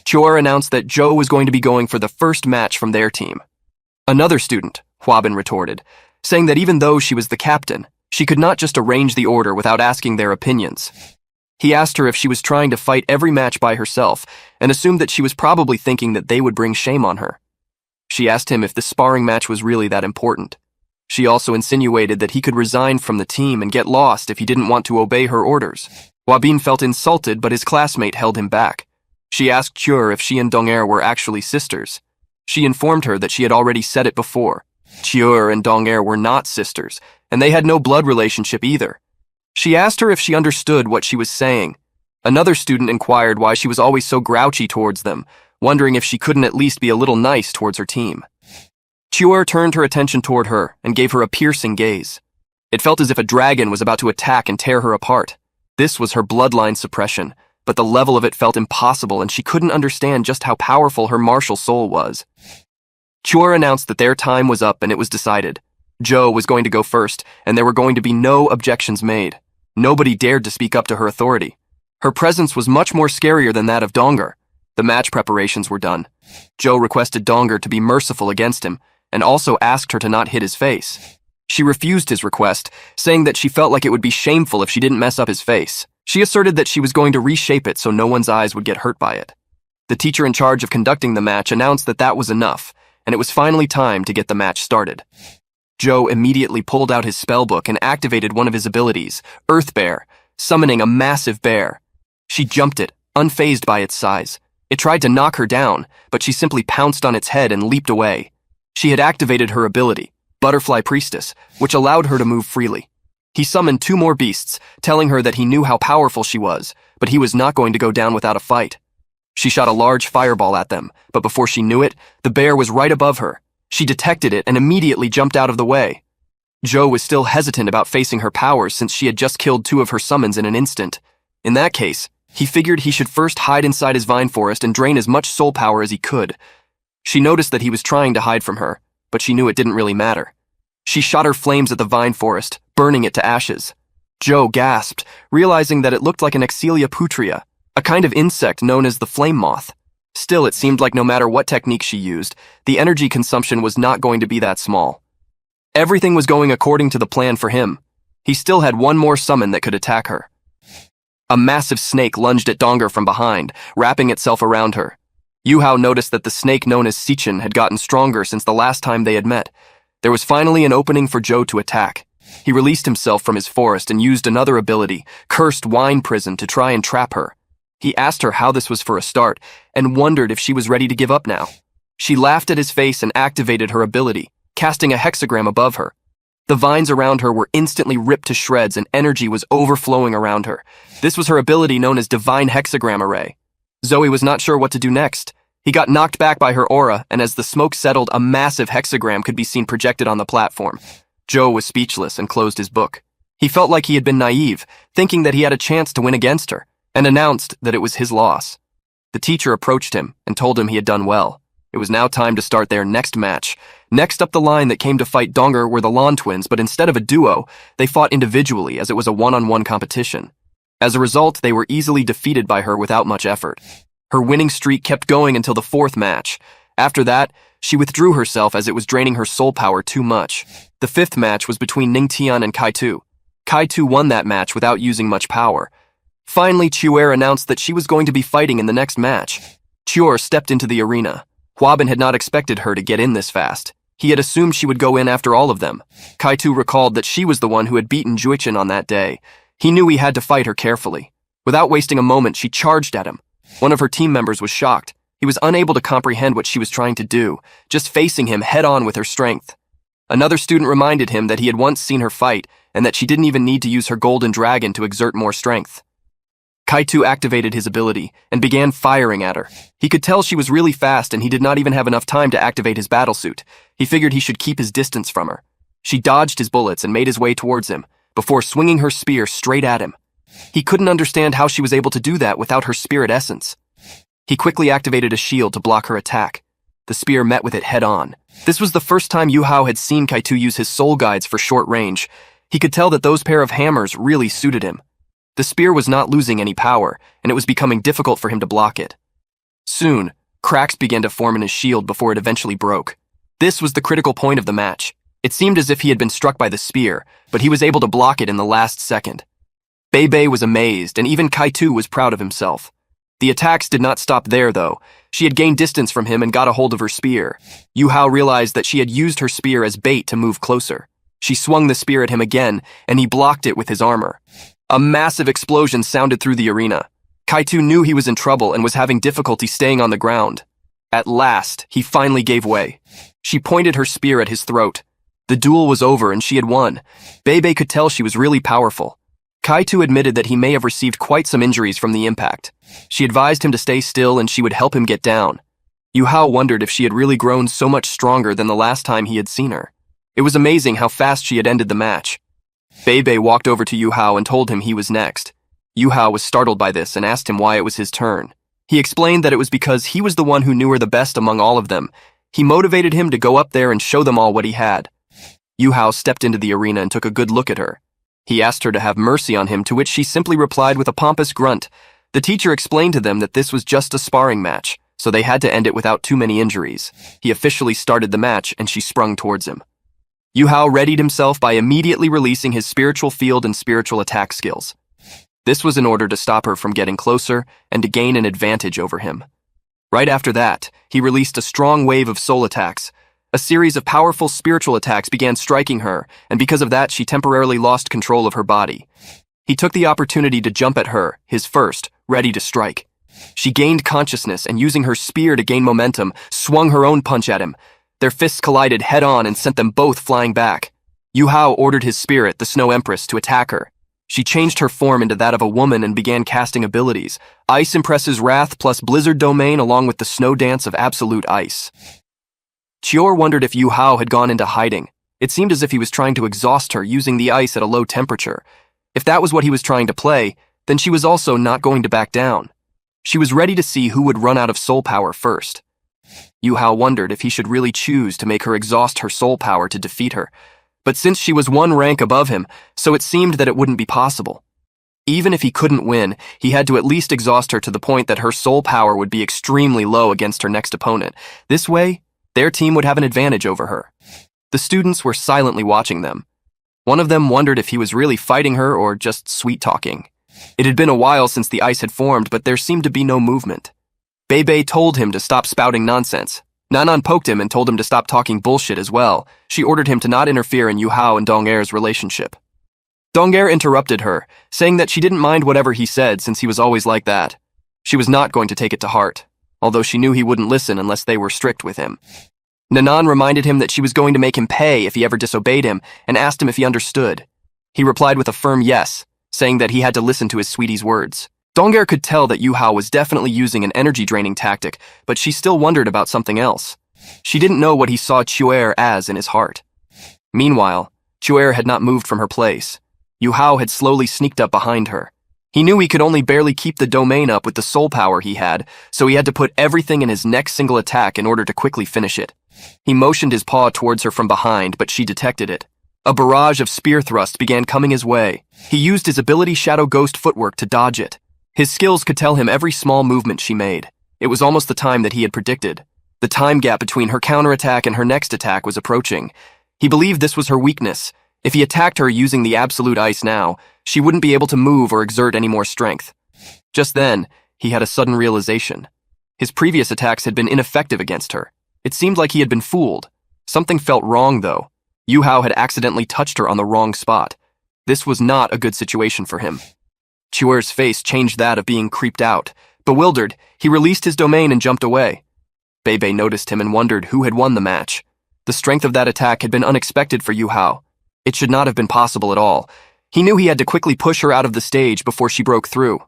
Chor announced that Zhou was going to be going for the first match from their team. Another student, Huabin retorted, saying that even though she was the captain, she could not just arrange the order without asking their opinions. He asked her if she was trying to fight every match by herself and assumed that she was probably thinking that they would bring shame on her. She asked him if the sparring match was really that important. She also insinuated that he could resign from the team and get lost if he didn't want to obey her orders. Huabin felt insulted, but his classmate held him back. She asked Chur if she and Dong'er were actually sisters. She informed her that she had already said it before. Chur and Dong'er were not sisters, and they had no blood relationship either. She asked her if she understood what she was saying. Another student inquired why she was always so grouchy towards them, wondering if she couldn't at least be a little nice towards her team. Chur turned her attention toward her and gave her a piercing gaze. It felt as if a dragon was about to attack and tear her apart. This was her bloodline suppression, but the level of it felt impossible and she couldn't understand just how powerful her martial soul was. Chur announced that their time was up and it was decided. Zhou was going to go first, and there were going to be no objections made. Nobody dared to speak up to her authority. Her presence was much more scarier than that of Dong'er. The match preparations were done. Zhou requested Dong'er to be merciful against him, and also asked her to not hit his face. She refused his request, saying that she felt like it would be shameful if she didn't mess up his face. She asserted that she was going to reshape it so no one's eyes would get hurt by it. The teacher in charge of conducting the match announced that that was enough, and it was finally time to get the match started. Zhou immediately pulled out his spellbook and activated one of his abilities, Earth Bear, summoning a massive bear. She jumped it, unfazed by its size. It tried to knock her down, but she simply pounced on its head and leaped away. She had activated her ability, Butterfly Priestess, which allowed her to move freely. He summoned 2 more beasts, telling her that he knew how powerful she was, but he was not going to go down without a fight. She shot a large fireball at them, but before she knew it, the bear was right above her. She detected it and immediately jumped out of the way. Zhou was still hesitant about facing her powers since she had just killed 2 of her summons in an instant. In that case, he figured he should first hide inside his vine forest and drain as much soul power as he could. She noticed that he was trying to hide from her, but she knew it didn't really matter. She shot her flames at the vine forest, burning it to ashes. Zhou gasped, realizing that it looked like an Exelia putrea, a kind of insect known as the flame moth. Still, it seemed like no matter what technique she used, the energy consumption was not going to be that small. Everything was going according to the plan for him. He still had 1 more summon that could attack her. A massive snake lunged at Dong'er from behind, wrapping itself around her. Yu Hao noticed that the snake known as Sichin had gotten stronger since the last time they had met. There was finally an opening for Zhou to attack. He released himself from his forest and used another ability, Cursed Wine Prison, to try and trap her. He asked her how this was for a start, and wondered if she was ready to give up now. She laughed at his face and activated her ability, casting a hexagram above her. The vines around her were instantly ripped to shreds and energy was overflowing around her. This was her ability known as Divine Hexagram Array. Zoe was not sure what to do next. He got knocked back by her aura, and as the smoke settled, a massive hexagram could be seen projected on the platform. Zhou was speechless and closed his book. He felt like he had been naive, thinking that he had a chance to win against her, and announced that it was his loss. The teacher approached him and told him he had done well. It was now time to start their next match. Next up the line that came to fight Dong'er were the Lan twins, but instead of a duo, they fought individually as it was a one-on-one competition. As a result, they were easily defeated by her without much effort. Her winning streak kept going until the 4th match. After that, she withdrew herself as it was draining her soul power too much. The 5th match was between Ningtian and Kaitu. Kaitu won that match without using much power. Finally, Chur announced that she was going to be fighting in the next match. Chur stepped into the arena. Huabin had not expected her to get in this fast. He had assumed she would go in after all of them. Kaitu recalled that she was the one who had beaten Juichin on that day. He knew he had to fight her carefully. Without wasting a moment, she charged at him. One of her team members was shocked. He was unable to comprehend what she was trying to do, just facing him head-on with her strength. Another student reminded him that he had once seen her fight, and that she didn't even need to use her golden dragon to exert more strength. Kaitu activated his ability and began firing at her. He could tell she was really fast and he did not even have enough time to activate his battlesuit. He figured he should keep his distance from her. She dodged his bullets and made his way towards him, before swinging her spear straight at him. He couldn't understand how she was able to do that without her spirit essence. He quickly activated a shield to block her attack. The spear met with it head-on. This was the first time Yu Hao had seen Kaitu use his soul guides for short range. He could tell that those pair of hammers really suited him. The spear was not losing any power, and it was becoming difficult for him to block it. Soon, cracks began to form in his shield before it eventually broke. This was the critical point of the match. It seemed as if he had been struck by the spear, but he was able to block it in the last second. Bei was amazed, and even Kaitu was proud of himself. The attacks did not stop there, though. She had gained distance from him and got a hold of her spear. Yu Hao realized that she had used her spear as bait to move closer. She swung the spear at him again, and he blocked it with his armor. A massive explosion sounded through the arena. Kaitu knew he was in trouble and was having difficulty staying on the ground. At last, he finally gave way. She pointed her spear at his throat. The duel was over and she had won. Bei could tell she was really powerful. Kaitu admitted that he may have received quite some injuries from the impact. She advised him to stay still and she would help him get down. Yu Hao wondered if she had really grown so much stronger than the last time he had seen her. It was amazing how fast she had ended the match. Bei walked over to Yu Hao and told him he was next. Yu Hao was startled by this and asked him why it was his turn. He explained that it was because he was the one who knew her the best among all of them. He motivated him to go up there and show them all what he had. Yu Hao stepped into the arena and took a good look at her. He asked her to have mercy on him, to which she simply replied with a pompous grunt. The teacher explained to them that this was just a sparring match, so they had to end it without too many injuries. He officially started the match and she sprung towards him. Yu Hao readied himself by immediately releasing his spiritual field and spiritual attack skills. This was in order to stop her from getting closer and to gain an advantage over him. Right after that, he released a strong wave of soul attacks. A series of powerful spiritual attacks began striking her, and because of that, she temporarily lost control of her body. He took the opportunity to jump at her, his first, ready to strike. She gained consciousness and, using her spear to gain momentum, swung her own punch at him. Their fists collided head-on and sent them both flying back. Yu Hao ordered his spirit, the Snow Empress, to attack her. She changed her form into that of a woman and began casting abilities. Ice Empress's Wrath plus Blizzard Domain along with the Snow Dance of Absolute Ice. Chior wondered if Yu Hao had gone into hiding. It seemed as if he was trying to exhaust her using the ice at a low temperature. If that was what he was trying to play, then she was also not going to back down. She was ready to see who would run out of soul power first. Yu Hao wondered if he should really choose to make her exhaust her soul power to defeat her. But since she was one rank above him, so it seemed that it wouldn't be possible. Even if he couldn't win, he had to at least exhaust her to the point that her soul power would be extremely low against her next opponent. This way, their team would have an advantage over her. The students were silently watching them. One of them wondered if he was really fighting her or just sweet-talking. It had been a while since the ice had formed, but there seemed to be no movement. Bei told him to stop spouting nonsense. Nanan poked him and told him to stop talking bullshit as well. She ordered him to not interfere in Yu Hao and Dong'er's relationship. Dong'er interrupted her, saying that she didn't mind whatever he said since he was always like that. She was not going to take it to heart, although she knew he wouldn't listen unless they were strict with him. Nanan reminded him that she was going to make him pay if he ever disobeyed him and asked him if he understood. He replied with a firm yes, saying that he had to listen to his sweetie's words. Dong'er could tell that Yu Hao was definitely using an energy-draining tactic, but she still wondered about something else. She didn't know what he saw Chuer as in his heart. Meanwhile, Chuer had not moved from her place. Yu Hao had slowly sneaked up behind her. He knew he could only barely keep the domain up with the soul power he had, so he had to put everything in his next single attack in order to quickly finish it. He motioned his paw towards her from behind, but she detected it. A barrage of spear thrusts began coming his way. He used his ability Shadow Ghost footwork to dodge it. His skills could tell him every small movement she made. It was almost the time that he had predicted. The time gap between her counterattack and her next attack was approaching. He believed this was her weakness. If he attacked her using the absolute ice now, she wouldn't be able to move or exert any more strength. Just then, he had a sudden realization. His previous attacks had been ineffective against her. It seemed like he had been fooled. Something felt wrong, though. Yu Hao had accidentally touched her on the wrong spot. This was not a good situation for him. Chuer's face changed that of being creeped out. Bewildered, he released his domain and jumped away. Bei noticed him and wondered who had won the match. The strength of that attack had been unexpected for Yu Hao. It should not have been possible at all. He knew he had to quickly push her out of the stage before she broke through.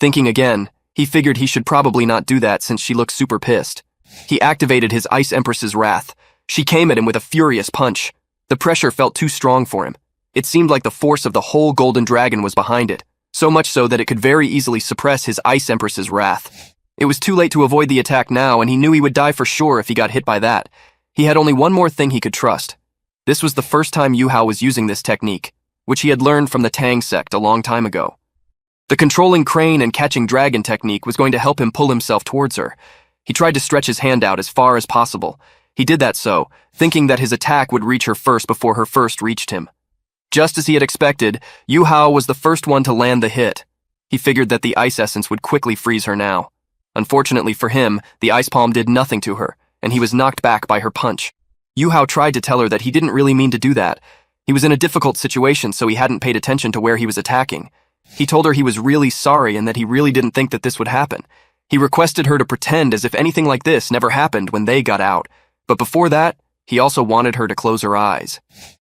Thinking again, he figured he should probably not do that since she looked super pissed. He activated his Ice Empress's Wrath. She came at him with a furious punch. The pressure felt too strong for him. It seemed like the force of the whole Golden Dragon was behind it, so much so that it could very easily suppress his Ice Empress's Wrath. It was too late to avoid the attack now, and he knew he would die for sure if he got hit by that. He had only one more thing he could trust. This was the first time Yu Hao was using this technique, which he had learned from the Tang sect a long time ago. The controlling crane and catching dragon technique was going to help him pull himself towards her. He tried to stretch his hand out as far as possible. He did that thinking that his attack would reach her first before her first reached him. Just as he had expected, Yu Hao was the first one to land the hit. He figured that the ice essence would quickly freeze her now. Unfortunately for him, the ice palm did nothing to her, and he was knocked back by her punch. Yu Hao tried to tell her that he didn't really mean to do that. He was in a difficult situation, so he hadn't paid attention to where he was attacking. He told her he was really sorry and that he really didn't think that this would happen. He requested her to pretend as if anything like this never happened when they got out. But before that, he also wanted her to close her eyes.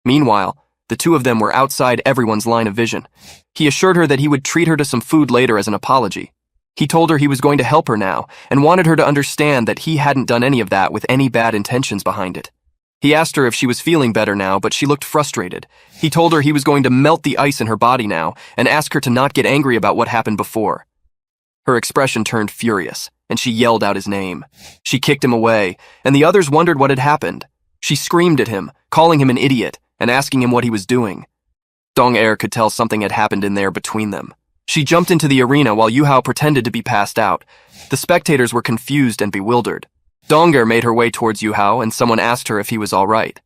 Meanwhile, the two of them were outside everyone's line of vision. He assured her that he would treat her to some food later as an apology. He told her he was going to help her now and wanted her to understand that he hadn't done any of that with any bad intentions behind it. He asked her if she was feeling better now, but she looked frustrated. He told her he was going to melt the ice in her body now and ask her to not get angry about what happened before. Her expression turned furious, and she yelled out his name. She kicked him away, and the others wondered what had happened. She screamed at him, calling him an idiot, and asking him what he was doing. Dong Er could tell something had happened in there between them. She jumped into the arena while Yu Hao pretended to be passed out. The spectators were confused and bewildered. Dong Er made her way towards Yu Hao, and someone asked her if he was all right.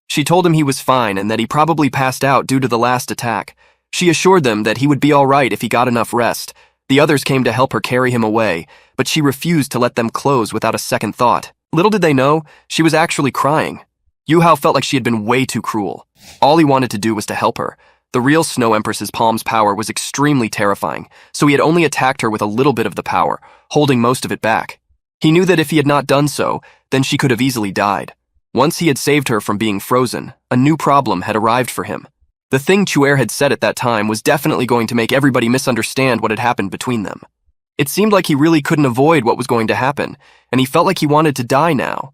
She told him he was fine and that he probably passed out due to the last attack. She assured them that he would be all right if he got enough rest. The others came to help her carry him away, but she refused to let them close without a second thought. Little did they know, she was actually crying. Yu Hao felt like she had been way too cruel. All he wanted to do was to help her. The real Snow Empress's palm's power was extremely terrifying, so he had only attacked her with a little bit of the power, holding most of it back. He knew that if he had not done so, then she could have easily died. Once he had saved her from being frozen, a new problem had arrived for him. The thing Chuer had said at that time was definitely going to make everybody misunderstand what had happened between them. It seemed like he really couldn't avoid what was going to happen, and he felt like he wanted to die now.